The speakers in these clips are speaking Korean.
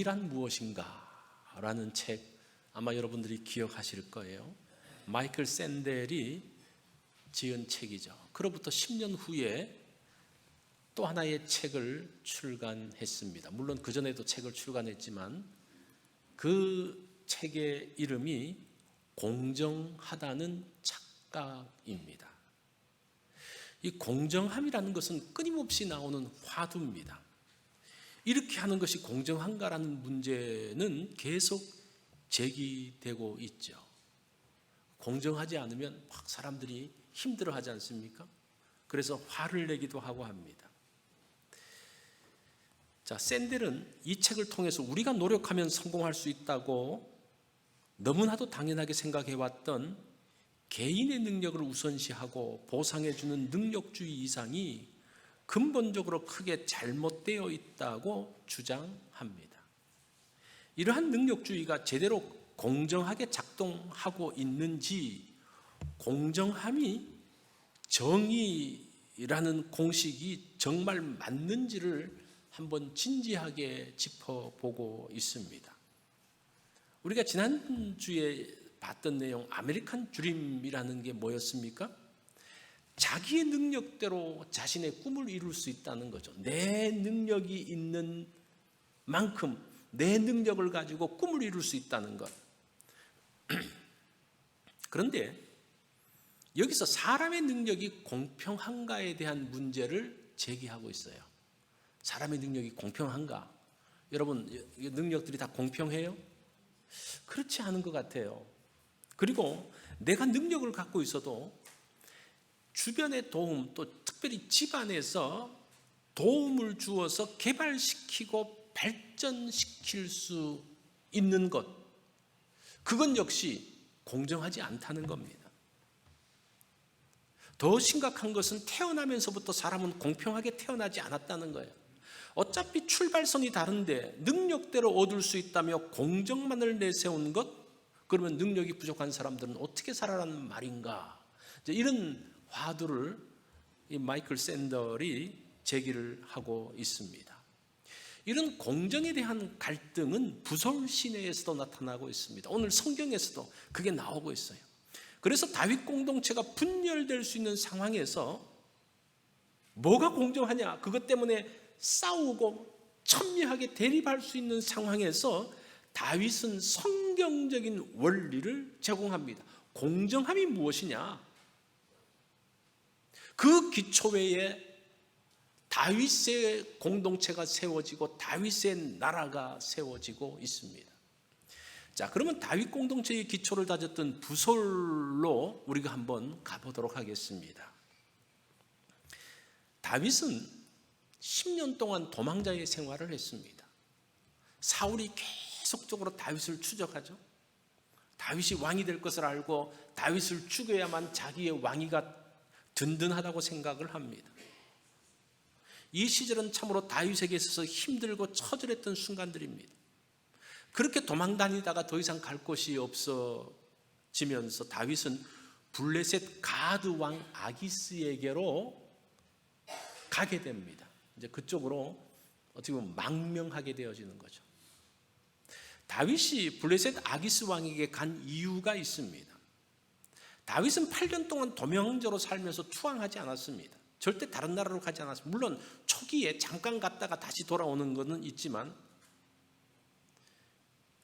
공정이란 무엇인가? 라는 책 아마 여러분들이 기억하실 거예요. 마이클 샌델이 지은 책이죠. 그로부터 10년 후에 또 하나의 책을 출간했습니다. 물론 그전에도 책을 출간했지만 그 책의 이름이 공정하다는 착각입니다. 이 공정함이라는 것은 끊임없이 나오는 화두입니다. 이렇게 하는 것이 공정한가라는 문제는 계속 제기되고 있죠. 공정하지 않으면 막 사람들이 힘들어하지 않습니까? 그래서 화를 내기도 하고 합니다. 자, 샌델은 이 책을 통해서 우리가 노력하면 성공할 수 있다고 너무나도 당연하게 생각해왔던 개인의 능력을 우선시하고 보상해주는 능력주의 이상이 근본적으로 크게 잘못되어 있다고 주장합니다. 이러한 능력주의가 제대로 공정하게 작동하고 있는지, 공정함이 정의라는 공식이 정말 맞는지를 한번 진지하게 짚어보고 있습니다. 우리가 지난주에 봤던 내용, 아메리칸 드림이라는 게 뭐였습니까? 자기의 능력대로 자신의 꿈을 이룰 수 있다는 거죠. 내 능력이 있는 만큼 내 능력을 가지고 꿈을 이룰 수 있다는 것. 그런데 여기서 사람의 능력이 공평한가에 대한 문제를 제기하고 있어요. 사람의 능력이 공평한가? 여러분, 능력들이 다 공평해요? 그렇지 않은 것 같아요. 그리고 내가 능력을 갖고 있어도 주변의 도움, 또 특별히 집안에서 도움을 주어서 개발시키고 발전시킬 수 있는 것, 그건 역시 공정하지 않다는 겁니다. 더 심각한 것은 태어나면서부터 사람은 공평하게 태어나지 않았다는 거예요. 어차피 출발선이 다른데 능력대로 얻을 수 있다며 공정만을 내세운 것, 그러면 능력이 부족한 사람들은 어떻게 살아라는 말인가? 이런 화두를 이 마이클 샌델이 제기를 하고 있습니다. 이런 공정에 대한 갈등은 부설 시내에서도 나타나고 있습니다. 오늘 성경에서도 그게 나오고 있어요. 그래서 다윗 공동체가 분열될 수 있는 상황에서 뭐가 공정하냐? 그것 때문에 싸우고 첨예하게 대립할 수 있는 상황에서 다윗은 성경적인 원리를 제공합니다. 공정함이 무엇이냐? 그 기초에 다윗의 공동체가 세워지고 다윗의 나라가 세워지고 있습니다. 자, 그러면 다윗 공동체의 기초를 다졌던 부솔로 우리가 한번 가보도록 하겠습니다. 다윗은 10년 동안 도망자의 생활을 했습니다. 사울이 계속적으로 다윗을 추적하죠. 다윗이 왕이 될 것을 알고 다윗을 죽여야만 자기의 왕위가 든든하다고 생각을 합니다. 이 시절은 참으로 다윗에게 있어서 힘들고 처절했던 순간들입니다. 그렇게 도망다니다가 더 이상 갈 곳이 없어지면서 다윗은 블레셋 가드 왕 아기스에게로 가게 됩니다. 이제 그쪽으로 어떻게 보면 망명하게 되어지는 거죠. 다윗이 블레셋 아기스 왕에게 간 이유가 있습니다. 다윗은 8년 동안 도명자로 살면서 투항하지 않았습니다. 절대 다른 나라로 가지 않았습니다. 물론 초기에 잠깐 갔다가 다시 돌아오는 것은 있지만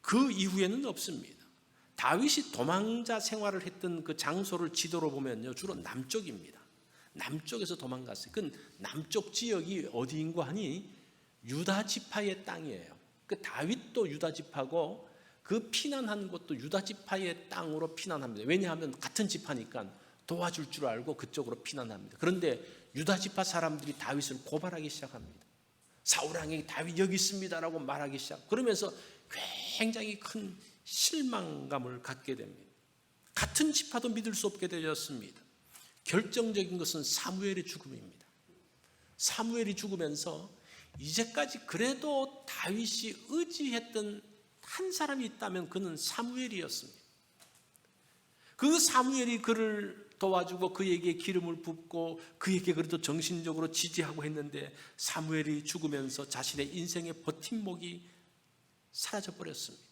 그 이후에는 없습니다. 다윗이 도망자 생활을 했던 그 장소를 지도로 보면요, 주로 남쪽입니다. 남쪽에서 도망갔어요. 그 남쪽 지역이 어디인고 하니 유다 지파의 땅이에요. 그 다윗도 유다 지파고 그 피난한 곳도 유다 지파의 땅으로 피난합니다. 왜냐하면 같은 지파니까 도와줄 줄 알고 그쪽으로 피난합니다. 그런데 유다 지파 사람들이 다윗을 고발하기 시작합니다. 사울 왕이 다윗 여기 있습니다라고 말하기 시작. 그러면서 굉장히 큰 실망감을 갖게 됩니다. 같은 지파도 믿을 수 없게 되었습니다. 결정적인 것은 사무엘의 죽음입니다. 사무엘이 죽으면서 이제까지 그래도 다윗이 의지했던 한 사람이 있다면 그는 사무엘이었습니다. 그 사무엘이 그를 도와주고 그에게 기름을 붓고 그에게 그래도 정신적으로 지지하고 했는데 사무엘이 죽으면서 자신의 인생의 버팀목이 사라져 버렸습니다.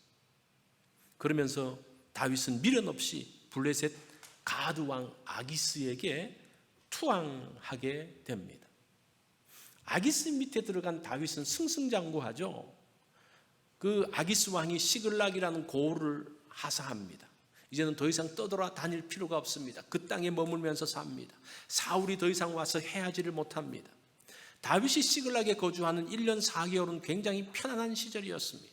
그러면서 다윗은 미련 없이 블레셋 가드 왕 아기스에게 투항하게 됩니다. 아기스 밑에 들어간 다윗은 승승장구하죠. 그 아기스 왕이 시글락이라는 고을을 하사합니다. 이제는 더 이상 떠돌아다닐 필요가 없습니다. 그 땅에 머물면서 삽니다. 사울이 더 이상 와서 해하지를 못합니다. 다윗이 시글락에 거주하는 1년 4개월은 굉장히 편안한 시절이었습니다.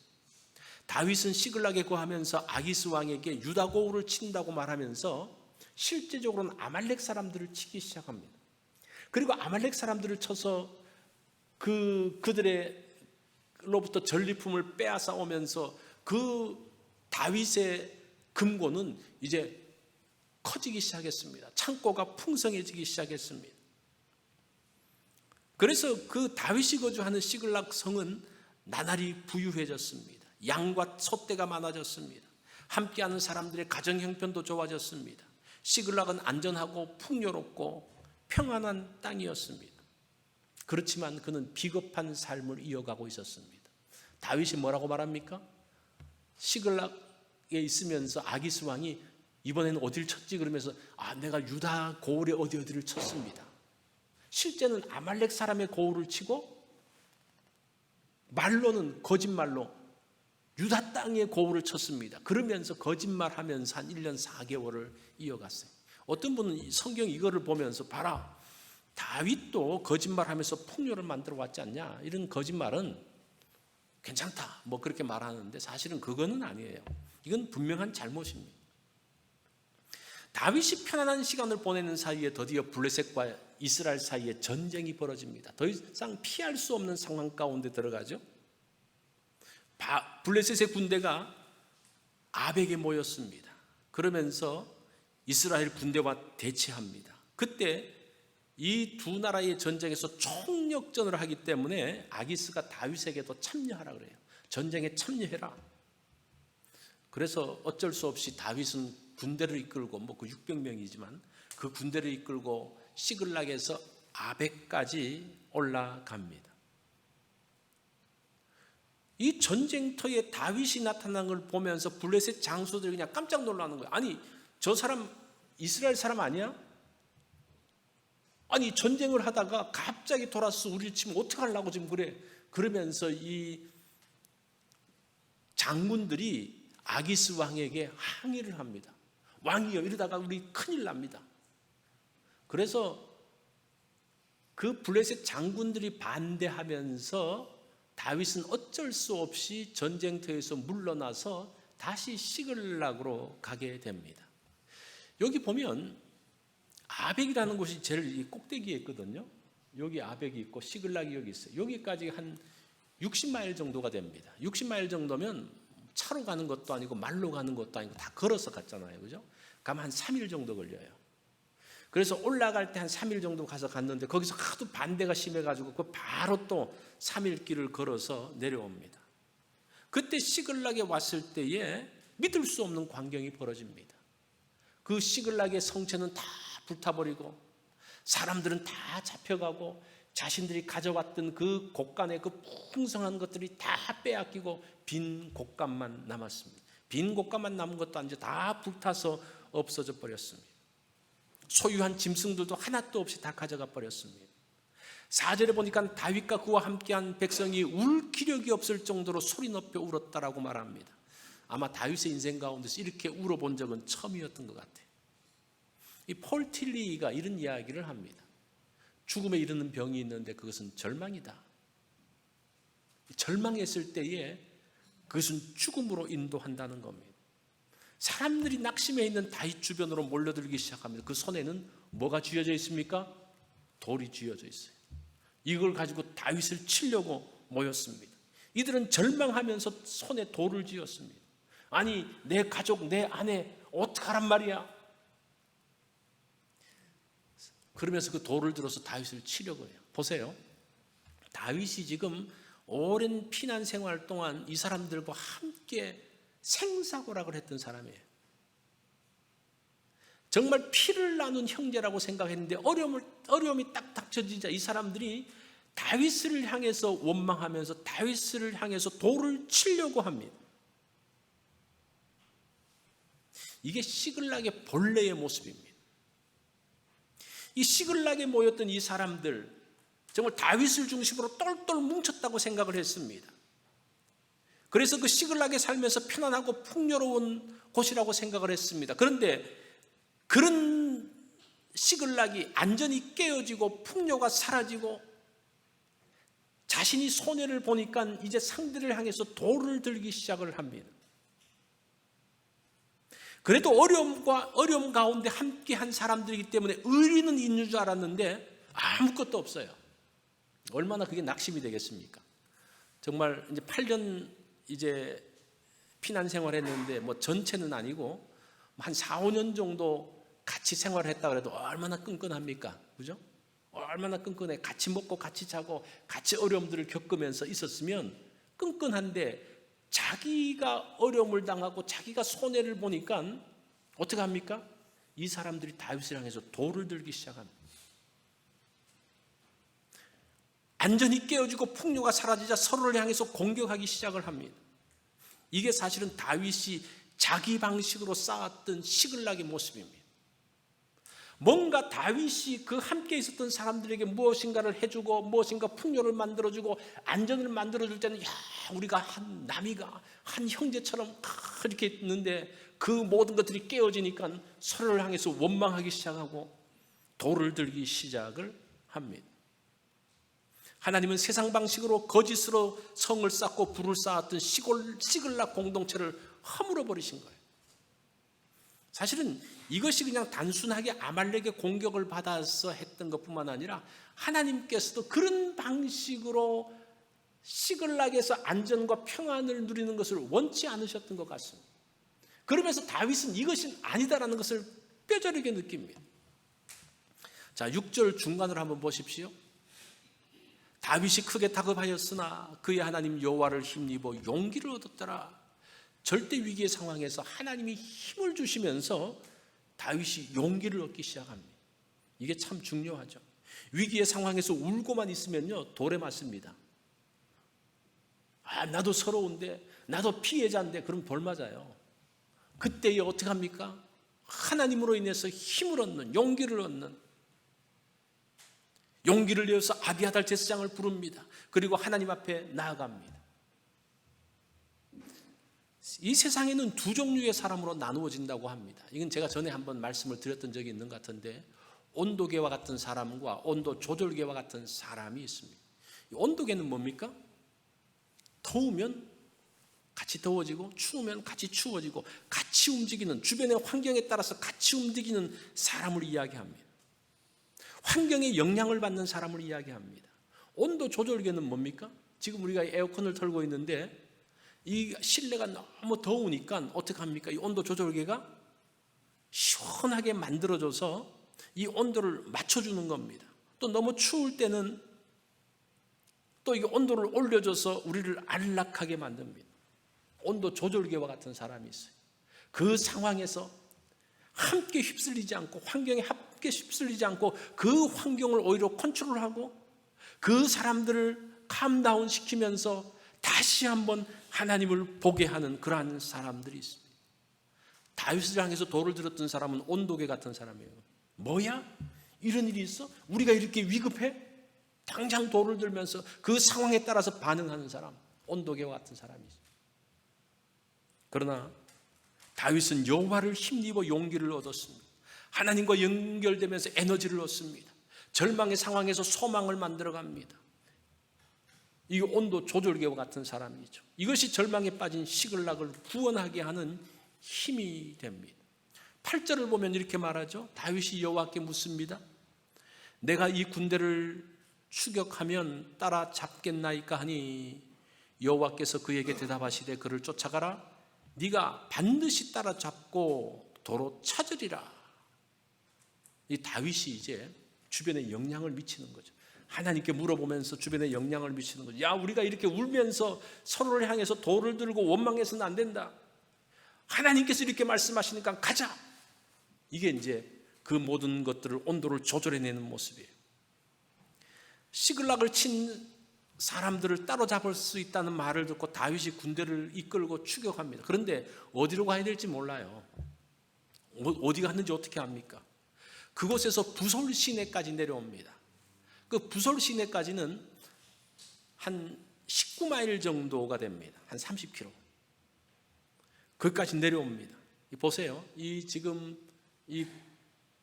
다윗은 시글락에 거하면서 아기스 왕에게 유다 고울을 친다고 말하면서 실제적으로는 아말렉 사람들을 치기 시작합니다. 그리고 아말렉 사람들을 쳐서 그들로부터 전리품을 빼앗아 오면서 그 다윗의 금고는 이제 커지기 시작했습니다. 창고가 풍성해지기 시작했습니다. 그래서 그 다윗이 거주하는 시글락 성은 나날이 부유해졌습니다. 양과 소떼가 많아졌습니다. 함께하는 사람들의 가정 형편도 좋아졌습니다. 시글락은 안전하고 풍요롭고 평안한 땅이었습니다. 그렇지만 그는 비겁한 삶을 이어가고 있었습니다. 다윗이 뭐라고 말합니까? 시글락에 있으면서 아기스 왕이 이번에는 어딜 쳤지? 그러면서 내가 유다 고을에 어디를 쳤습니다. 실제는 아말렉 사람의 고을을 치고 말로는 거짓말로 유다 땅의 고을을 쳤습니다. 그러면서 거짓말하면서 한 1년 4개월을 이어갔어요. 어떤 분은 성경 이거를 보면서 봐라, 다윗도 거짓말하면서 풍요를 만들어 왔지 않냐, 이런 거짓말은 괜찮다 뭐 그렇게 말하는데 사실은 그거는 아니에요. 이건 분명한 잘못입니다. 다윗이 편안한 시간을 보내는 사이에 드디어 블레셋과 이스라엘 사이에 전쟁이 벌어집니다. 더 이상 피할 수 없는 상황 가운데 들어가죠. 블레셋의 군대가 아벡에 모였습니다. 그러면서 이스라엘 군대와 대치합니다. 그때 이 두 나라의 전쟁에서 총력전을 하기 때문에 아기스가 다윗에게도 참여하라 그래요. 전쟁에 참여해라. 그래서 어쩔 수 없이 다윗은 군대를 이끌고 그 600명이지만 그 군대를 이끌고 시글락에서 아벡까지 올라갑니다. 이 전쟁터에 다윗이 나타난 걸 보면서 블레셋 장수들이 그냥 깜짝 놀라는 거예요. 아니, 저 사람 이스라엘 사람 아니야? 아니, 전쟁을 하다가 갑자기 돌아서 우리를 치면 어떡하려고 지금 그래? 그러면서 이 장군들이 아기스 왕에게 항의를 합니다. 왕이여, 이러다가 우리 큰일 납니다. 그래서 그 블레셋 장군들이 반대하면서 다윗은 어쩔 수 없이 전쟁터에서 물러나서 다시 시글락으로 가게 됩니다. 여기 보면 아벡이라는 곳이 제일 꼭대기에 있거든요. 여기 아벡이 있고 시글락이 여기 있어요. 여기까지 한 60마일 정도가 됩니다. 60마일 정도면 차로 가는 것도 아니고 말로 가는 것도 아니고 다 걸어서 갔잖아요. 그죠? 가면 한 3일 정도 걸려요. 그래서 올라갈 때 한 3일 정도 가서 갔는데 거기서 하도 반대가 심해가지고 그 바로 또 3일 길을 걸어서 내려옵니다. 그때 시글락에 왔을 때에 믿을 수 없는 광경이 벌어집니다. 그 시글락의 성체는 다 불타버리고 사람들은 다 잡혀가고 자신들이 가져왔던 그 곡간의 그 풍성한 것들이 다 빼앗기고 빈 곡간만 남았습니다. 빈 곡간만 남은 것도 아니죠. 다 불타서 없어져 버렸습니다. 소유한 짐승들도 하나도 없이 다 가져가 버렸습니다. 4절에 보니까 다윗과 그와 함께한 백성이 울 기력이 없을 정도로 소리 높여 울었다라고 말합니다. 아마 다윗의 인생 가운데서 이렇게 울어본 적은 처음이었던 것 같아요. 이 폴 틸리가 이런 이야기를 합니다. 죽음에 이르는 병이 있는데 그것은 절망이다. 절망했을 때에 그것은 죽음으로 인도한다는 겁니다. 사람들이 낙심해 있는 다윗 주변으로 몰려들기 시작합니다. 그 손에는 뭐가 쥐어져 있습니까? 돌이 쥐어져 있어요. 이걸 가지고 다윗을 치려고 모였습니다. 이들은 절망하면서 손에 돌을 쥐었습니다. 아니, 내 가족, 내 아내 어떡하란 말이야? 그러면서 그 돌을 들어서 다윗을 치려고 해요. 보세요. 다윗이 지금 오랜 피난 생활 동안 이 사람들과 함께 생사고락을 했던 사람이에요. 정말 피를 나눈 형제라고 생각했는데 어려움이 딱 닥쳐지자 이 사람들이 다윗을 향해서 원망하면서 다윗을 향해서 돌을 치려고 합니다. 이게 시글락의 본래의 모습입니다. 이 시글락에 모였던 이 사람들, 정말 다윗을 중심으로 똘똘 뭉쳤다고 생각을 했습니다. 그래서 그 시글락에 살면서 편안하고 풍요로운 곳이라고 생각을 했습니다. 그런데 그런 시글락이 안전이 깨어지고 풍요가 사라지고 자신이 손해를 보니까 이제 상대를 향해서 돌을 들기 시작을 합니다. 그래도 어려움 가운데 함께한 사람들이기 때문에 의리는 있는 줄 알았는데 아무것도 없어요. 얼마나 그게 낙심이 되겠습니까? 정말 이제 8년 이제 피난 생활했는데 뭐 전체는 아니고 한 4, 5년 정도 같이 생활했다 그래도 얼마나 끈끈합니까? 그죠? 얼마나 끈끈해. 같이 먹고 같이 자고 같이 어려움들을 겪으면서 있었으면 끈끈한데 자기가 어려움을 당하고 자기가 손해를 보니까 어떻게 합니까? 이 사람들이 다윗을 향해서 돌을 들기 시작합니다. 안전이 깨어지고 풍요가 사라지자 서로를 향해서 공격하기 시작을 합니다. 이게 사실은 다윗이 자기 방식으로 쌓았던 시글락의 모습입니다. 뭔가 다윗이 그 함께 있었던 사람들에게 무엇인가를 해주고 무엇인가 풍요를 만들어주고 안전을 만들어줄 때는 야, 우리가 한 남이가 한 형제처럼 이렇게 있는데 그 모든 것들이 깨어지니까 서로를 향해서 원망하기 시작하고 돌을 들기 시작을 합니다. 하나님은 세상 방식으로 거짓으로 성을 쌓고 부를 쌓았던 시글락 공동체를 허물어 버리신 거예요. 사실은 이것이 그냥 단순하게 아말렉의 공격을 받아서 했던 것뿐만 아니라 하나님께서도 그런 방식으로 시글락에서 안전과 평안을 누리는 것을 원치 않으셨던 것 같습니다. 그러면서 다윗은 이것이 아니다라는 것을 뼈저리게 느낍니다. 자, 6절 중간을 한번 보십시오. 다윗이 크게 다급하였으나 그의 하나님 여호와를 힘입어 용기를 얻었더라. 절대 위기의 상황에서 하나님이 힘을 주시면서 다윗이 용기를 얻기 시작합니다. 이게 참 중요하죠. 위기의 상황에서 울고만 있으면요 돌에 맞습니다. 나도 서러운데 나도 피해자인데 그럼 돌 맞아요. 그때에 어떻게 합니까? 하나님으로 인해서 힘을 얻는, 용기를 얻는, 용기를 내어서 아비아달 제사장을 부릅니다. 그리고 하나님 앞에 나아갑니다. 이 세상에는 두 종류의 사람으로 나누어진다고 합니다. 이건 제가 전에 한번 말씀을 드렸던 적이 있는 것 같은데 온도계와 같은 사람과 온도 조절계와 같은 사람이 있습니다. 온도계는 뭡니까? 더우면 같이 더워지고 추우면 같이 추워지고 같이 움직이는, 주변의 환경에 따라서 같이 움직이는 사람을 이야기합니다. 환경에 영향을 받는 사람을 이야기합니다. 온도 조절계는 뭡니까? 지금 우리가 에어컨을 틀고 있는데 이 실내가 너무 더우니까 어떻게 합니까? 이 온도 조절계가 시원하게 만들어줘서 이 온도를 맞춰주는 겁니다. 또 너무 추울 때는 또 이 온도를 올려줘서 우리를 안락하게 만듭니다. 온도 조절계와 같은 사람이 있어요. 그 상황에서 함께 휩쓸리지 않고, 환경에 함께 휩쓸리지 않고 그 환경을 오히려 컨트롤하고 그 사람들을 캄다운 시키면서 다시 한번 하나님을 보게 하는 그러한 사람들이 있습니다. 다윗을 향해서 돌을 들었던 사람은 온도계 같은 사람이에요. 뭐야? 이런 일이 있어? 우리가 이렇게 위급해? 당장 돌을 들면서 그 상황에 따라서 반응하는 사람, 온도계와 같은 사람이 있어요. 그러나 다윗은 여호와를 힘입어 용기를 얻었습니다. 하나님과 연결되면서 에너지를 얻습니다. 절망의 상황에서 소망을 만들어갑니다. 이 온도 조절계와 같은 사람이죠. 이것이 절망에 빠진 시글락을 구원하게 하는 힘이 됩니다. 8절을 보면 이렇게 말하죠. 다윗이 여호와께 묻습니다. 내가 이 군대를 추격하면 따라잡겠나이까 하니 여호와께서 그에게 대답하시되 그를 쫓아가라. 네가 반드시 따라잡고 도로 찾으리라. 이 다윗이 이제 주변에 영향을 미치는 거죠. 하나님께 물어보면서 주변에 영향을 미치는 거죠. 야, 우리가 이렇게 울면서 서로를 향해서 돌을 들고 원망해서는 안 된다. 하나님께서 이렇게 말씀하시니까 가자. 이게 이제 그 모든 것들을 온도를 조절해내는 모습이에요. 시글락을 친 사람들을 따로잡을 수 있다는 말을 듣고 다윗이 군대를 이끌고 추격합니다. 그런데 어디로 가야 될지 몰라요. 어디 갔는지 어떻게 합니까? 그곳에서 부솔 시내까지 내려옵니다. 그 부솔 시내까지는 한 19마일 정도가 됩니다. 한 30km. 거기까지 내려옵니다. 보세요. 지금 이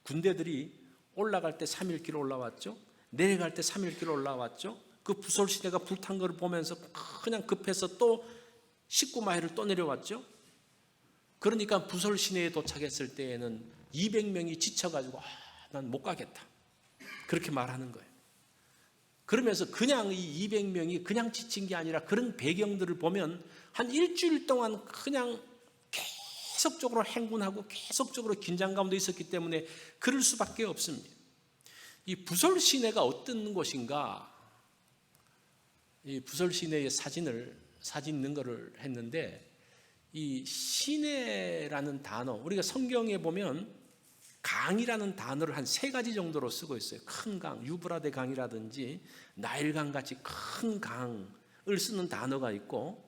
군대들이 올라갈 때 3.1km 올라왔죠. 내려갈 때 3.1km 올라왔죠. 그 부솔 시내가 불탄 걸 보면서 그냥 급해서 또 19마일을 또 내려왔죠. 그러니까 부솔 시내에 도착했을 때에는 200명이 지쳐가지고 난 못 가겠다. 그렇게 말하는 거예요. 그러면서 그냥 이 200명이 그냥 지친 게 아니라 그런 배경들을 보면 한 일주일 동안 그냥 계속적으로 행군하고 계속적으로 긴장 가운데 있었기 때문에 그럴 수밖에 없습니다. 이 부솔 시내가 어떤 곳인가? 이 부솔 시내의 사진 있는 거를 했는데, 이 시내라는 단어, 우리가 성경에 보면 강이라는 단어를 한 3가지 정도로 쓰고 있어요. 큰 강, 유브라데 강이라든지 나일강 같이 큰 강을 쓰는 단어가 있고,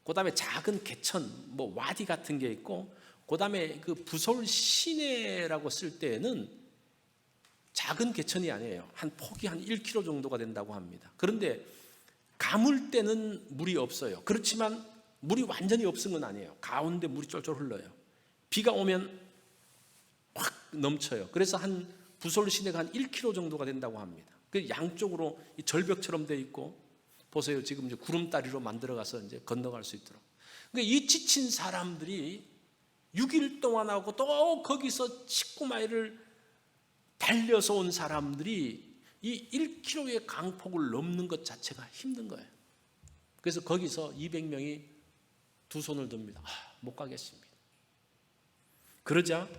그 다음에 작은 개천, 와디 같은 게 있고, 그 다음에 그 부솔 시내라고 쓸 때에는 작은 개천이 아니에요. 한 폭이 한 1km 정도가 된다고 합니다. 그런데 가물 때는 물이 없어요. 그렇지만 물이 완전히 없은 건 아니에요. 가운데 물이 쫄쫄 흘러요. 비가 오면 확 넘쳐요. 그래서 한 부솔 시내가 한 1km 정도가 된다고 합니다. 그 양쪽으로 절벽처럼 돼 있고, 보세요. 지금 이제 구름다리로 만들어가서 이제 건너갈 수 있도록. 그러니까 이 지친 사람들이 6일 동안 하고 또 거기서 19마일을 달려서 온 사람들이 이 1km의 강폭을 넘는 것 자체가 힘든 거예요. 그래서 거기서 200명이 두 손을 듭니다. 못 가겠습니다. 그러자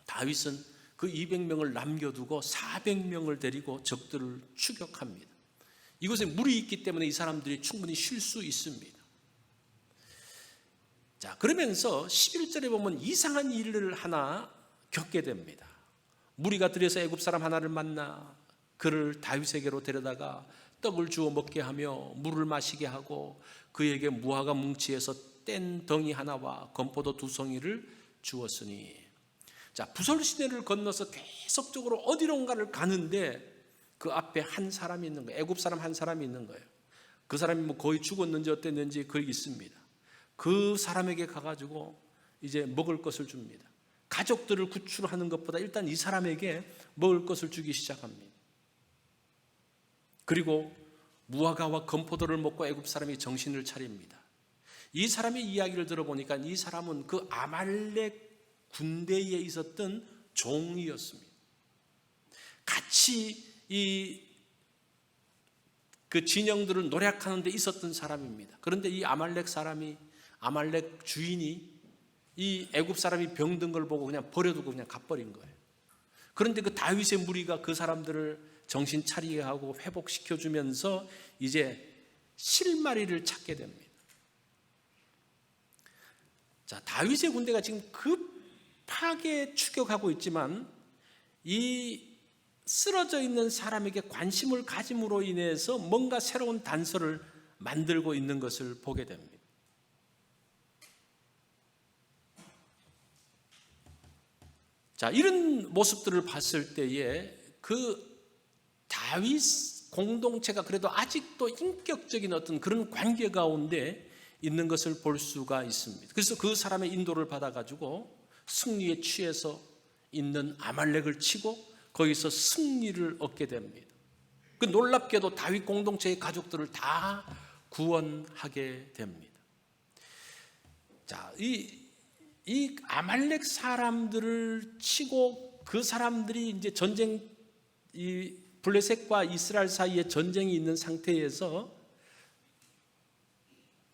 다윗은 그 200명을 남겨두고 400명을 데리고 적들을 추격합니다. 이곳에 물이 있기 때문에 이 사람들이 충분히 쉴 수 있습니다. 자, 그러면서 11절에 보면 이상한 일을 하나 겪게 됩니다. 무리가 들여서 애굽 사람 하나를 만나 그를 다윗에게로 데려다가 떡을 주어 먹게 하며 물을 마시게 하고 그에게 무화과 뭉치에서 뗀 덩이 하나와 건포도 2송이를 주었으니. 자, 부솔 시내를 건너서 계속적으로 어디론가를 가는데 그 앞에 한 사람이 있는 거예요. 애굽 사람 한 사람이 있는 거예요. 그 사람이 거의 죽었는지 어땠는지 거기 있습니다. 그 사람에게 가가지고 이제 먹을 것을 줍니다. 가족들을 구출하는 것보다 일단 이 사람에게 먹을 것을 주기 시작합니다. 그리고 무화과와 건포도를 먹고 애굽 사람이 정신을 차립니다. 이 사람의 이야기를 들어보니까 이 사람은 그 아말렉 군대에 있었던 종이었습니다. 같이 그 진영들을 노략하는 데 있었던 사람입니다. 그런데 이 아말렉 주인이 이 애굽 사람이 병든 걸 보고 그냥 버려두고 그냥 가버린 거예요. 그런데 그 다윗의 무리가 그 사람들을 정신 차리게 하고 회복시켜주면서 이제 실마리를 찾게 됩니다. 자, 다윗의 군대가 지금 급하게 추격하고 있지만 이 쓰러져 있는 사람에게 관심을 가짐으로 인해서 뭔가 새로운 단서를 만들고 있는 것을 보게 됩니다. 자, 이런 모습들을 봤을 때에 그 다윗 공동체가 그래도 아직도 인격적인 어떤 그런 관계 가운데 있는 것을 볼 수가 있습니다. 그래서 그 사람의 인도를 받아가지고 승리에 취해서 있는 아말렉을 치고 거기서 승리를 얻게 됩니다. 그 놀랍게도 다윗 공동체의 가족들을 다 구원하게 됩니다. 자, 이 아말렉 사람들을 치고 그 사람들이 이제 이 블레셋과 이스라엘 사이에 전쟁이 있는 상태에서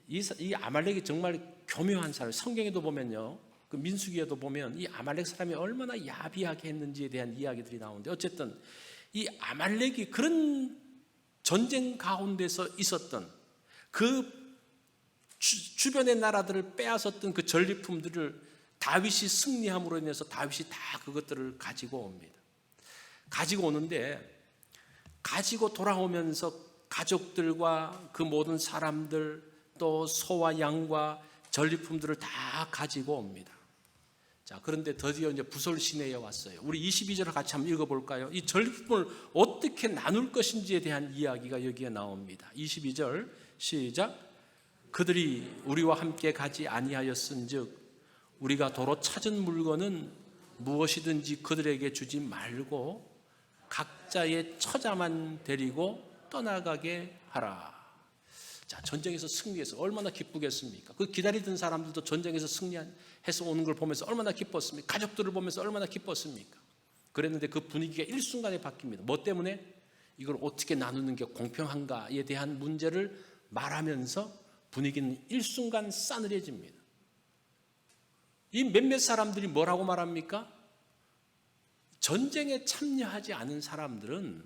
이 아말렉이 정말 교묘한 사람. 성경에도 보면요, 그 민수기에도 보면 이 아말렉 사람이 얼마나 야비하게 했는지에 대한 이야기들이 나오는데, 어쨌든 이 아말렉이 그런 전쟁 가운데서 있었던 그 주변의 나라들을 빼앗았던 그 전리품들을 다윗이 승리함으로 인해서 다윗이 다 그것들을 가지고 옵니다. 가지고 오는데 가지고 돌아오면서 가족들과 그 모든 사람들, 또 소와 양과 전리품들을 다 가지고 옵니다. 자, 그런데 드디어 이제 부솔 시내에 왔어요. 우리 22절을 같이 한번 읽어볼까요? 이 전리품을 어떻게 나눌 것인지에 대한 이야기가 여기에 나옵니다. 22절 시작. 그들이 우리와 함께 가지 아니하였은즉 우리가 도로 찾은 물건은 무엇이든지 그들에게 주지 말고 각자의 처자만 데리고 떠나가게 하라. 자, 전쟁에서 승리해서 얼마나 기쁘겠습니까? 그 기다리던 사람들도 전쟁에서 승리해서 오는 걸 보면서 얼마나 기뻤습니까? 가족들을 보면서 얼마나 기뻤습니까? 그랬는데 그 분위기가 일순간에 바뀝니다. 뭐 때문에? 이걸 어떻게 나누는 게 공평한가에 대한 문제를 말하면서 분위기는 일순간 싸늘해집니다. 이 몇몇 사람들이 뭐라고 말합니까? 전쟁에 참여하지 않은 사람들은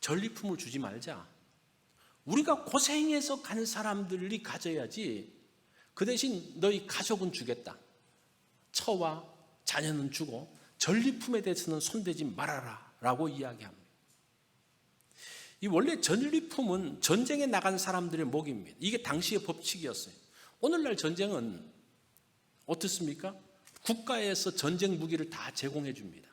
전리품을 주지 말자. 우리가 고생해서 가는 사람들이 가져야지. 그 대신 너희 가족은 주겠다. 처와 자녀는 주고 전리품에 대해서는 손대지 말아라 라고 이야기합니다. 이 원래 전리품은 전쟁에 나간 사람들의 몫입니다. 이게 당시의 법칙이었어요. 오늘날 전쟁은 어떻습니까? 국가에서 전쟁 무기를 다 제공해 줍니다.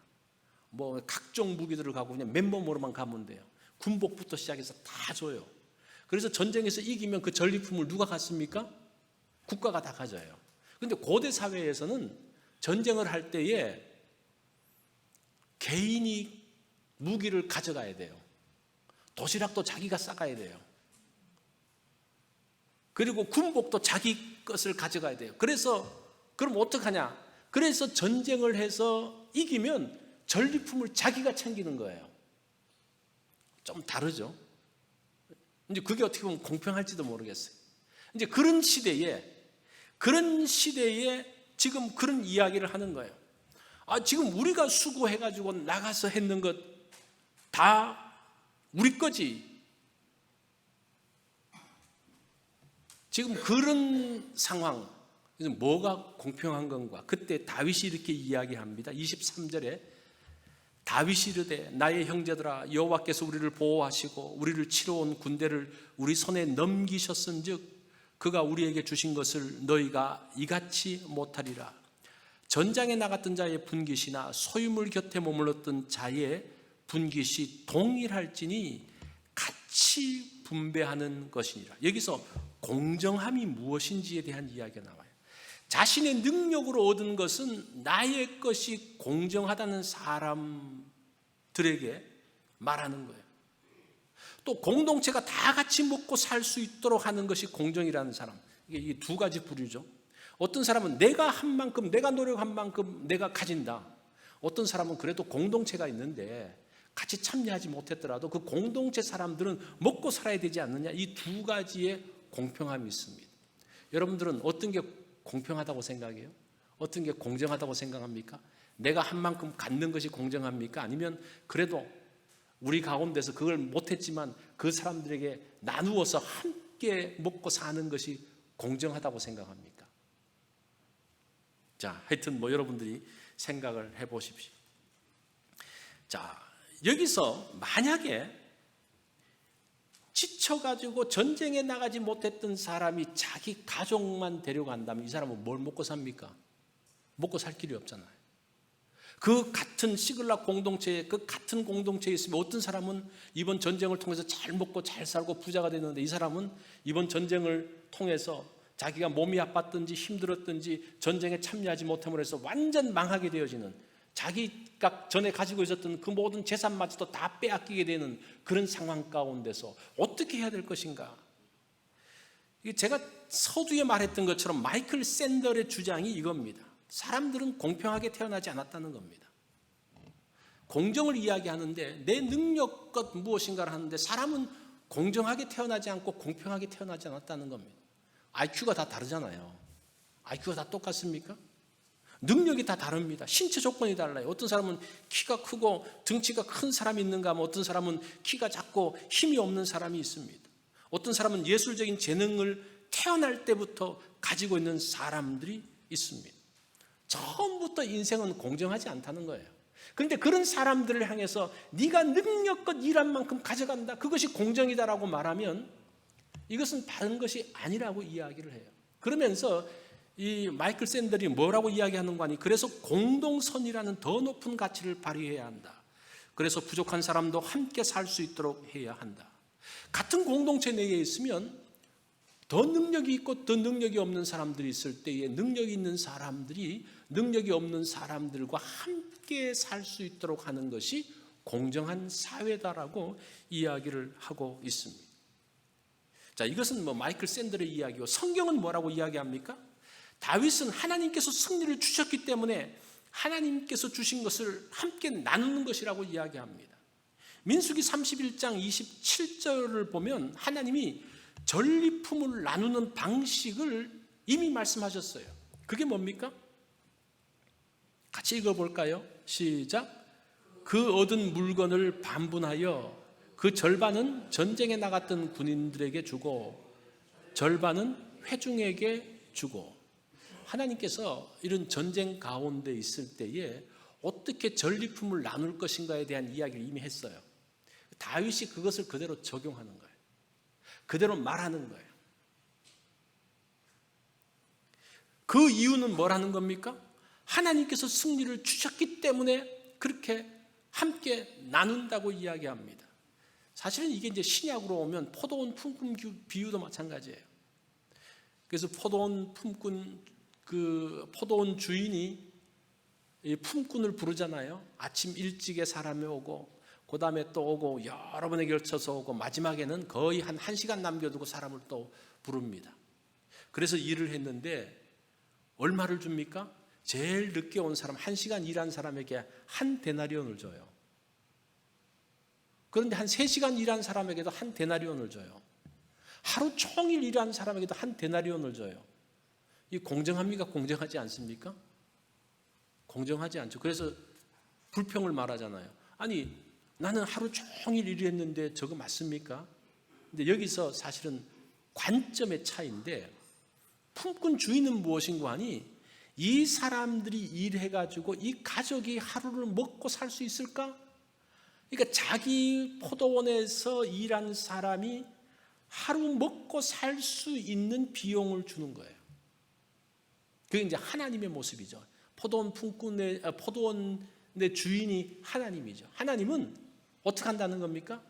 뭐 각종 무기들을 갖고 그냥 맨몸으로만 가면 돼요. 군복부터 시작해서 다 줘요. 그래서 전쟁에서 이기면 그 전리품을 누가 갖습니까? 국가가 다 가져요. 그런데 고대 사회에서는 전쟁을 할 때에 개인이 무기를 가져가야 돼요. 도시락도 자기가 싸가야 돼요. 그리고 군복도 자기 것을 가져가야 돼요. 그래서 그럼 어떡하냐? 그래서 전쟁을 해서 이기면 전리품을 자기가 챙기는 거예요. 좀 다르죠? 이제 그게 어떻게 보면 공평할지도 모르겠어요. 이제 그런 시대에 지금 그런 이야기를 하는 거예요. 아, 지금 우리가 수고해가지고 나가서 했는 것 다 우리 거지. 지금 그런 상황, 그래서 뭐가 공평한 건가? 그때 다윗이 이렇게 이야기합니다. 23절에 다윗이 이르되 나의 형제들아 여호와께서 우리를 보호하시고 우리를 치러 온 군대를 우리 손에 넘기셨은즉 그가 우리에게 주신 것을 너희가 이같이 못하리라. 전장에 나갔던 자의 분깃이나 소유물 곁에 머물렀던 자의 분깃이 동일할지니 같이 분배하는 것이니라. 여기서 공정함이 무엇인지에 대한 이야기가 나와요. 자신의 능력으로 얻은 것은 나의 것이 공정하다는 사람들에게 말하는 거예요. 또 공동체가 다 같이 먹고 살 수 있도록 하는 것이 공정이라는 사람. 이게 두 가지 부류죠. 어떤 사람은 내가 한 만큼, 내가 노력한 만큼 내가 가진다. 어떤 사람은 그래도 공동체가 있는데 같이 참여하지 못했더라도 그 공동체 사람들은 먹고 살아야 되지 않느냐. 이 두 가지의 공평함이 있습니다. 여러분들은 어떤 게 공평하다고 생각해요? 어떤 게 공정하다고 생각합니까? 내가 한 만큼 갖는 것이 공정합니까? 아니면 그래도 우리 가운데서 그걸 못했지만 그 사람들에게 나누어서 함께 먹고 사는 것이 공정하다고 생각합니까? 자, 하여튼 뭐 여러분들이 생각을 해보십시오. 자, 여기서 만약에 지쳐가지고 전쟁에 나가지 못했던 사람이 자기 가족만 데려간다면 이 사람은 뭘 먹고 삽니까? 먹고 살 길이 없잖아요. 그 같은 시글락 공동체에, 그 같은 공동체에 있으면 어떤 사람은 이번 전쟁을 통해서 잘 먹고 잘 살고 부자가 되는데 이 사람은 이번 전쟁을 통해서 자기가 몸이 아팠든지 힘들었든지 전쟁에 참여하지 못함으로 해서 완전 망하게 되어지는, 자기가 전에 가지고 있었던 그 모든 재산마저도 다 빼앗기게 되는 그런 상황 가운데서 어떻게 해야 될 것인가? 제가 서두에 말했던 것처럼 마이클 샌델의 주장이 이겁니다. 사람들은 공평하게 태어나지 않았다는 겁니다. 공정을 이야기하는데 내 능력껏 무엇인가를 하는데 사람은 공정하게 태어나지 않고 공평하게 태어나지 않았다는 겁니다. IQ가 다 다르잖아요. IQ가 다 똑같습니까? 능력이 다 다릅니다. 신체 조건이 달라요. 어떤 사람은 키가 크고 등치가 큰 사람이 있는가 하면 어떤 사람은 키가 작고 힘이 없는 사람이 있습니다. 어떤 사람은 예술적인 재능을 태어날 때부터 가지고 있는 사람들이 있습니다. 처음부터 인생은 공정하지 않다는 거예요. 그런데 그런 사람들을 향해서 네가 능력껏 일한 만큼 가져간다, 그것이 공정이다라고 말하면 이것은 바른 것이 아니라고 이야기를 해요. 그러면서 이 마이클 샌들이 뭐라고 이야기하는 거 아니? 그래서 공동선이라는 더 높은 가치를 발휘해야 한다. 그래서 부족한 사람도 함께 살 수 있도록 해야 한다. 같은 공동체 내에 있으면 더 능력이 있고 더 능력이 없는 사람들이 있을 때에 능력이 있는 사람들이 능력이 없는 사람들과 함께 살 수 있도록 하는 것이 공정한 사회다라고 이야기를 하고 있습니다. 자, 이것은 마이클 샌들의 이야기고, 성경은 뭐라고 이야기합니까? 다윗은 하나님께서 승리를 주셨기 때문에 하나님께서 주신 것을 함께 나누는 것이라고 이야기합니다. 민수기 31장 27절을 보면 하나님이 전리품을 나누는 방식을 이미 말씀하셨어요. 그게 뭡니까? 같이 읽어볼까요? 시작. 그 얻은 물건을 반분하여 그 절반은 전쟁에 나갔던 군인들에게 주고 절반은 회중에게 주고. 하나님께서 이런 전쟁 가운데 있을 때에 어떻게 전리품을 나눌 것인가에 대한 이야기를 이미 했어요. 다윗이 그것을 그대로 적용하는 거예요. 그대로 말하는 거예요. 그 이유는 뭐라는 겁니까? 하나님께서 승리를 주셨기 때문에 그렇게 함께 나눈다고 이야기합니다. 사실은 이게 이제 신약으로 오면 포도원 품꾼 비유도 마찬가지예요. 그래서 포도원 주인이 이 품꾼을 부르잖아요. 아침 일찍에 사람이 오고 그 다음에 또 오고 여러 번에 걸쳐서 오고 마지막에는 거의 한 1시간 남겨두고 사람을 또 부릅니다. 그래서 일을 했는데 얼마를 줍니까? 제일 늦게 온 사람, 1시간 일한 사람에게 한 데나리온을 줘요. 그런데 한 3시간 일한 사람에게도 한 데나리온을 줘요. 하루 종일 일한 사람에게도 한 데나리온을 줘요. 이 공정합니까? 공정하지 않습니까? 공정하지 않죠. 그래서 불평을 말하잖아요. 아니, 나는 하루 종일 일했는데 저거 맞습니까? 근데 여기서 사실은 관점의 차이인데, 품꾼 주인은 무엇인가 하니 이 사람들이 일해가지고 이 가족이 하루를 먹고 살 수 있을까? 그러니까 자기 포도원에서 일한 사람이 하루 먹고 살 수 있는 비용을 주는 거예요. 그게 이제 하나님의 모습이죠. 포도원의 주인이 하나님이죠. 하나님은 어떻게 한다는 겁니까?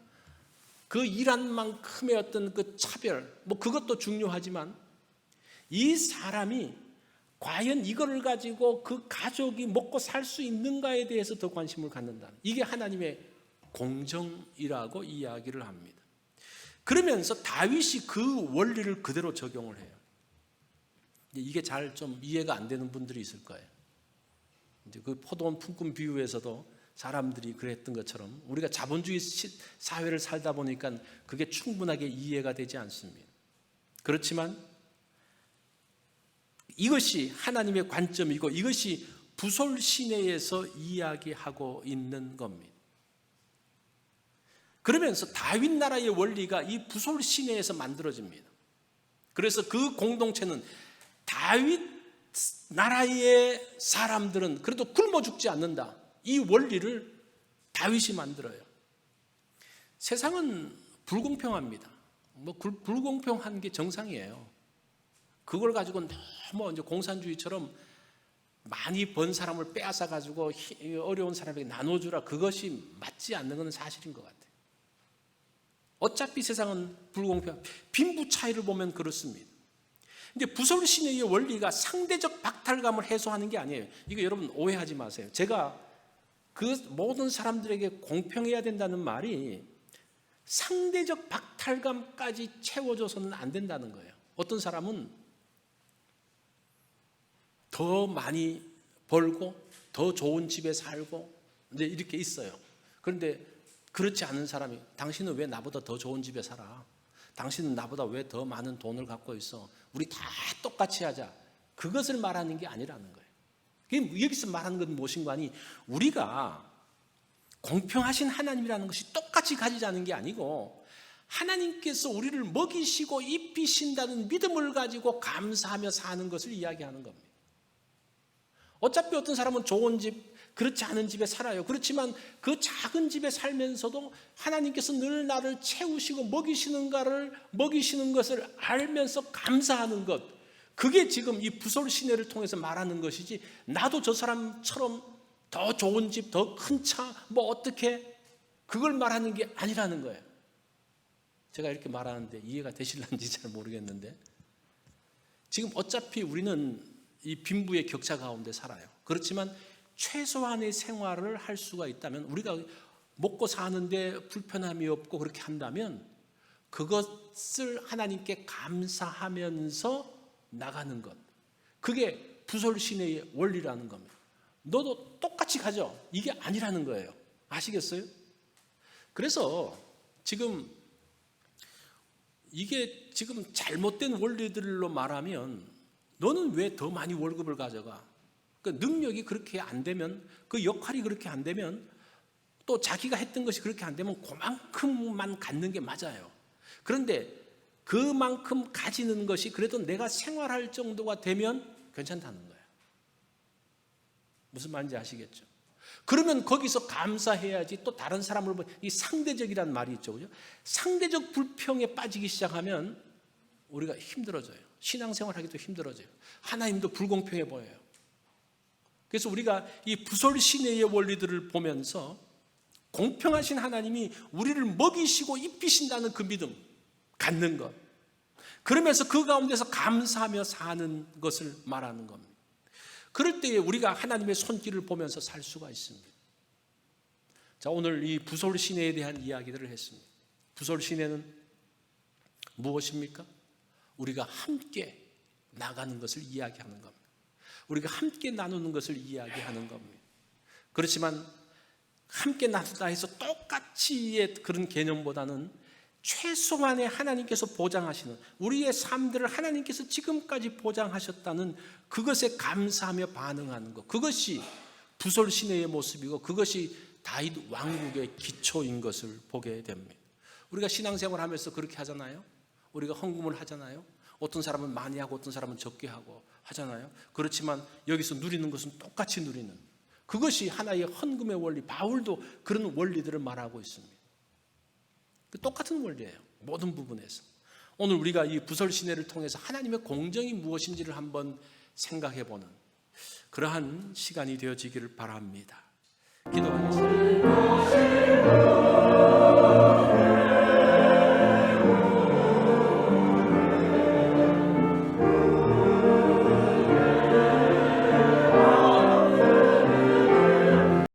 그 일한 만큼의 어떤 그 차별, 그것도 중요하지만 이 사람이 과연 이거를 가지고 그 가족이 먹고 살 수 있는가에 대해서 더 관심을 갖는다. 이게 하나님의 공정이라고 이야기를 합니다. 그러면서 다윗이 그 원리를 그대로 적용을 해요. 이게 잘 좀 이해가 안 되는 분들이 있을 거예요. 이제 그 포도원 품꾼 비유에서도 사람들이 그랬던 것처럼 우리가 자본주의 사회를 살다 보니까 그게 충분하게 이해가 되지 않습니다. 그렇지만 이것이 하나님의 관점이고 이것이 부솔 시내에서 이야기하고 있는 겁니다. 그러면서 다윗 나라의 원리가 이 부솔 시내에서 만들어집니다. 그래서 그 공동체는 다윗 나라의 사람들은 그래도 굶어 죽지 않는다. 이 원리를 다윗이 만들어요. 세상은 불공평합니다. 불공평한 게 정상이에요. 그걸 가지고 너무 이제 공산주의처럼 많이 번 사람을 빼앗아 가지고 어려운 사람에게 나눠주라, 그것이 맞지 않는 것은 사실인 것 같아요. 어차피 세상은 불공평, 빈부 차이를 보면 그렇습니다. 근데 부솔 시내의 원리가 상대적 박탈감을 해소하는 게 아니에요. 이거 여러분 오해하지 마세요. 제가 그 모든 사람들에게 공평해야 된다는 말이 상대적 박탈감까지 채워줘서는 안 된다는 거예요. 어떤 사람은 더 많이 벌고 더 좋은 집에 살고 이제 이렇게 있어요. 그런데 그렇지 않은 사람이, 당신은 왜 나보다 더 좋은 집에 살아? 당신은 나보다 왜 더 많은 돈을 갖고 있어? 우리 다 똑같이 하자. 그것을 말하는 게 아니라는 거예요. 여기서 말하는 건 무엇인가 하니 우리가 공평하신 하나님이라는 것이 똑같이 가지자는 게 아니고 하나님께서 우리를 먹이시고 입히신다는 믿음을 가지고 감사하며 사는 것을 이야기하는 겁니다. 어차피 어떤 사람은 좋은 집, 그렇지 않은 집에 살아요. 그렇지만 그 작은 집에 살면서도 하나님께서 늘 나를 채우시고 먹이시는 것을 알면서 감사하는 것, 그게 지금 이 부솔 시내를 통해서 말하는 것이지, 나도 저 사람처럼 더 좋은 집, 더 큰 차, 뭐 어떻게, 그걸 말하는 게 아니라는 거예요. 제가 이렇게 말하는데 이해가 되실런지 잘 모르겠는데, 지금 어차피 우리는 이 빈부의 격차 가운데 살아요. 그렇지만 최소한의 생활을 할 수가 있다면, 우리가 먹고 사는데 불편함이 없고 그렇게 한다면 그것을 하나님께 감사하면서 나가는 것, 그게 부솔 시내의 원리라는 겁니다. 너도 똑같이 가져, 이게 아니라는 거예요. 아시겠어요? 그래서 지금 이게 지금 잘못된 원리들로 말하면, 너는 왜 더 많이 월급을 가져가? 그 능력이 그렇게 안 되면, 그 역할이 그렇게 안 되면, 또 자기가 했던 것이 그렇게 안 되면 그만큼만 갖는 게 맞아요. 그런데 그만큼 가지는 것이 그래도 내가 생활할 정도가 되면 괜찮다는 거예요. 무슨 말인지 아시겠죠? 그러면 거기서 감사해야지. 또 다른 사람을 보면, 이 상대적이라는 말이 있죠, 그죠? 상대적 불평에 빠지기 시작하면 우리가 힘들어져요. 신앙생활하기도 힘들어져요. 하나님도 불공평해 보여요. 그래서 우리가 이 부솔 시내의 원리들을 보면서 공평하신 하나님이 우리를 먹이시고 입히신다는 그 믿음 갖는 것, 그러면서 그 가운데서 감사하며 사는 것을 말하는 겁니다. 그럴 때에 우리가 하나님의 손길을 보면서 살 수가 있습니다. 자, 오늘 이 부솔 시내에 대한 이야기들을 했습니다. 부솔 시내는 무엇입니까? 우리가 함께 나가는 것을 이야기하는 겁니다. 우리가 함께 나누는 것을 이야기하는 겁니다. 그렇지만 함께 나누다 해서 똑같이의 그런 개념보다는 최소한의 하나님께서 보장하시는, 우리의 삶들을 하나님께서 지금까지 보장하셨다는 그것에 감사하며 반응하는 것, 그것이 부솔 시내의 모습이고 그것이 다윗 왕국의 기초인 것을 보게 됩니다. 우리가 신앙생활 하면서 그렇게 하잖아요. 우리가 헌금을 하잖아요. 어떤 사람은 많이 하고 어떤 사람은 적게 하고 하잖아요. 그렇지만 여기서 누리는 것은 똑같이 누리는, 그것이 하나의 헌금의 원리, 바울도 그런 원리들을 말하고 있습니다. 똑같은 원리예요, 모든 부분에서. 오늘 우리가 이 부솔 시내를 통해서 하나님의 공정이 무엇인지를 한번 생각해 보는 그러한 시간이 되어지기를 바랍니다. 기도하겠습니다.